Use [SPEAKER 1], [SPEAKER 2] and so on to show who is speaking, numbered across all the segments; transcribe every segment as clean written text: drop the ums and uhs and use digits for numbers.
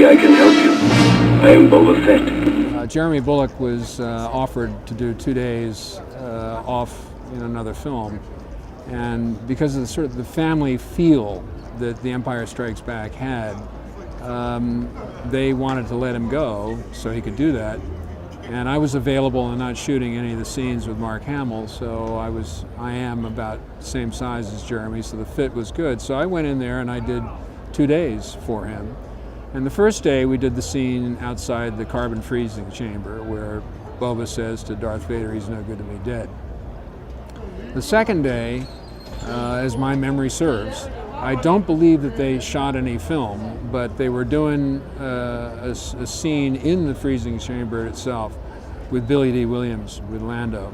[SPEAKER 1] I can help you. I am Boba Fett.
[SPEAKER 2] Jeremy Bulloch was offered to do 2 days off in another film, and because of the sort of the family feel that The Empire Strikes Back had, they wanted to let him go so he could do that. And I was available and not shooting any of the scenes with Mark Hamill, so I am about the same size as Jeremy, so the fit was good. So I went in there and I did 2 days for him. And the first day we did the scene outside the carbon freezing chamber where Boba says to Darth Vader, "He's no good to me dead." The second day, as my memory serves, I don't believe that they shot any film, but they were doing a scene in the freezing chamber itself with Billy D. Williams, with Lando.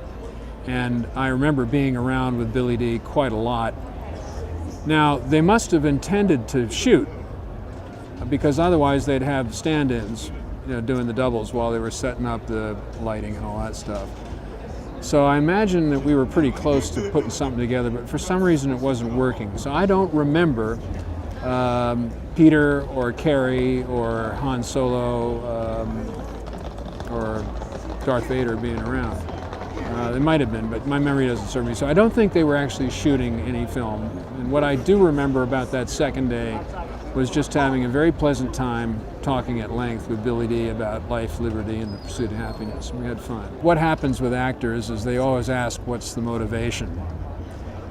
[SPEAKER 2] And I remember being around with Billy D. quite a lot. Now, they must have intended to shoot, because otherwise they'd have stand-ins, doing the doubles while they were setting up the lighting and all that stuff. So I imagine that we were pretty close to putting something together, but for some reason it wasn't working. So I don't remember Peter or Carrie or Han Solo or Darth Vader being around. They might have been, but my memory doesn't serve me. So I don't think they were actually shooting any film. And what I do remember about that second day was just having a very pleasant time talking at length with Billy D. about life, liberty, and the pursuit of happiness. We had fun. What happens with actors is they always ask what's the motivation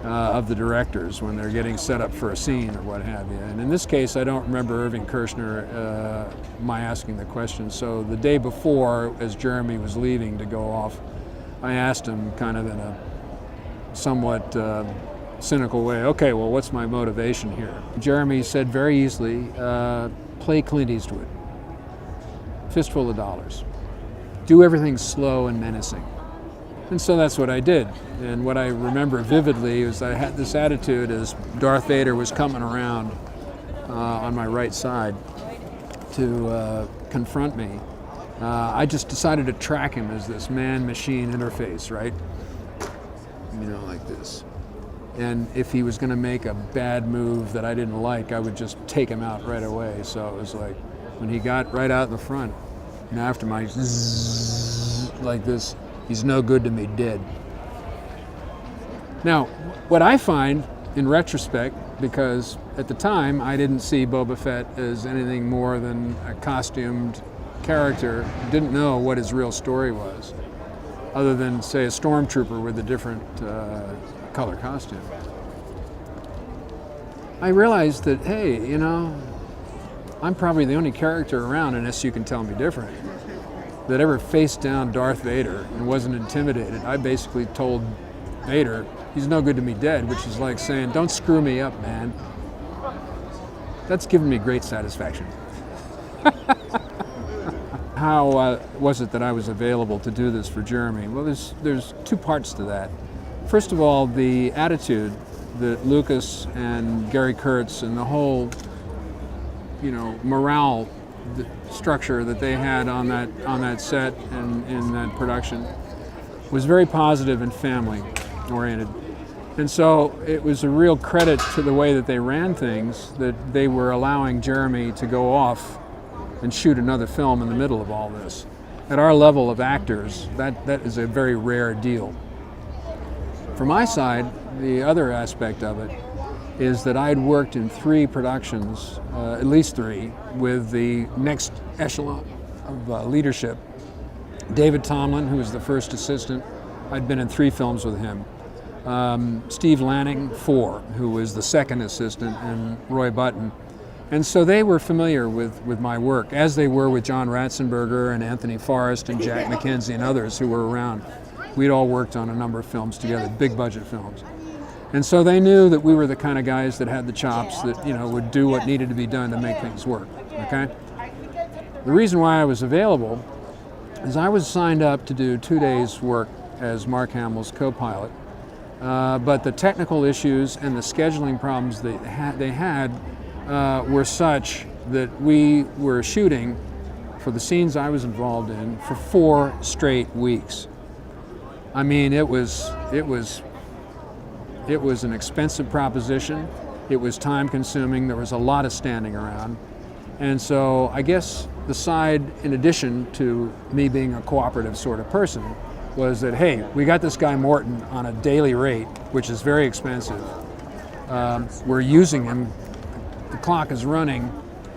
[SPEAKER 2] of the directors when they're getting set up for a scene or what have you. And in this case, I don't remember Irving Kershner my asking the question. So the day before, as Jeremy was leaving to go off, I asked him kind of in a somewhat cynical way, "Okay, well, what's my motivation here?" Jeremy said very easily, play Clint Eastwood. Fistful of dollars. Do everything slow and menacing. And so that's what I did. And what I remember vividly is I had this attitude as Darth Vader was coming around on my right side to confront me. I just decided to track him as this man-machine interface, right? Like this. And if he was going to make a bad move that I didn't like, I would just take him out right away. So it was like, when he got right out in the front, and after my zzz, like this, he's no good to me dead. Now, what I find in retrospect, because at the time I didn't see Boba Fett as anything more than a costumed character, didn't know what his real story was, other than, say, a stormtrooper with a different color costume. I realized that, hey, I'm probably the only character around, unless you can tell me different, that ever faced down Darth Vader and wasn't intimidated. I basically told Vader, "He's no good to me dead," which is like saying, "Don't screw me up, man." That's given me great satisfaction. How was it that I was available to do this for Jeremy? Well, there's two parts to that. First of all, the attitude that Lucas and Gary Kurtz and the whole, morale structure that they had on that set and in that production was very positive and family oriented. And so it was a real credit to the way that they ran things that they were allowing Jeremy to go off and shoot another film in the middle of all this. At our level of actors, that is a very rare deal. For my side, the other aspect of it is that I'd worked in 3 productions, at least 3, with the next echelon of leadership. David Tomlin, who was the first assistant, I'd been in 3 films with him. Steve Lanning, 4, who was the second assistant, and Roy Button. And so they were familiar with my work, as they were with John Ratzenberger and Anthony Forrest and Jack McKenzie and others who were around. We'd all worked on a number of films together, big budget films. And so they knew that we were the kind of guys that had the chops that, would do what needed to be done to make things work, okay? The reason why I was available is I was signed up to do 2 days work as Mark Hamill's co-pilot, but the technical issues and the scheduling problems they had were such that we were shooting for the scenes I was involved in for 4 straight weeks. I mean, it was an expensive proposition. It was time consuming. There was a lot of standing around. And so I guess the side, in addition to me being a cooperative sort of person, was that, hey, we got this guy Morton on a daily rate, which is very expensive. We're using him. The clock is running,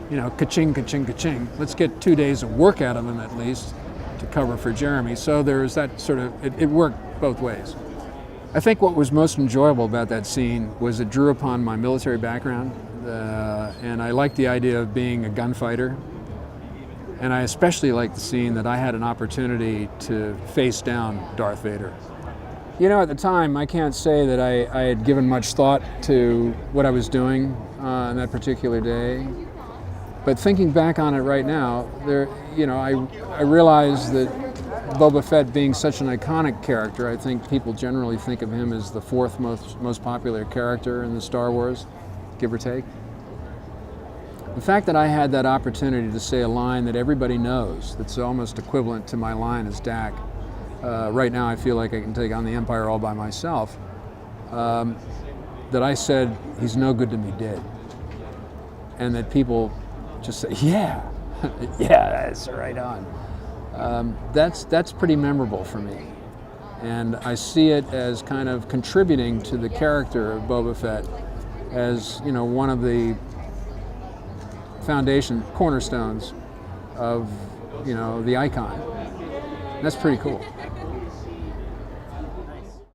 [SPEAKER 2] ka-ching, ka-ching, ka-ching. Let's get 2 days of work out of him at least to cover for Jeremy. So there was that sort of, it worked both ways. I think what was most enjoyable about that scene was it drew upon my military background, and I liked the idea of being a gunfighter. And I especially liked the scene that I had an opportunity to face down Darth Vader. At the time, I can't say that I had given much thought to what I was doing on that particular day. But thinking back on it right now, I realize that Boba Fett being such an iconic character, I think people generally think of him as the fourth most popular character in the Star Wars, give or take. The fact that I had that opportunity to say a line that everybody knows, that's almost equivalent to my line as Dak, right now I feel like I can take on the Empire all by myself, that I said, he's no good to me dead. And that people just say, yeah, yeah, that's right on. That's pretty memorable for me. And I see it as kind of contributing to the character of Boba Fett as, one of the cornerstones of, the icon. That's pretty cool.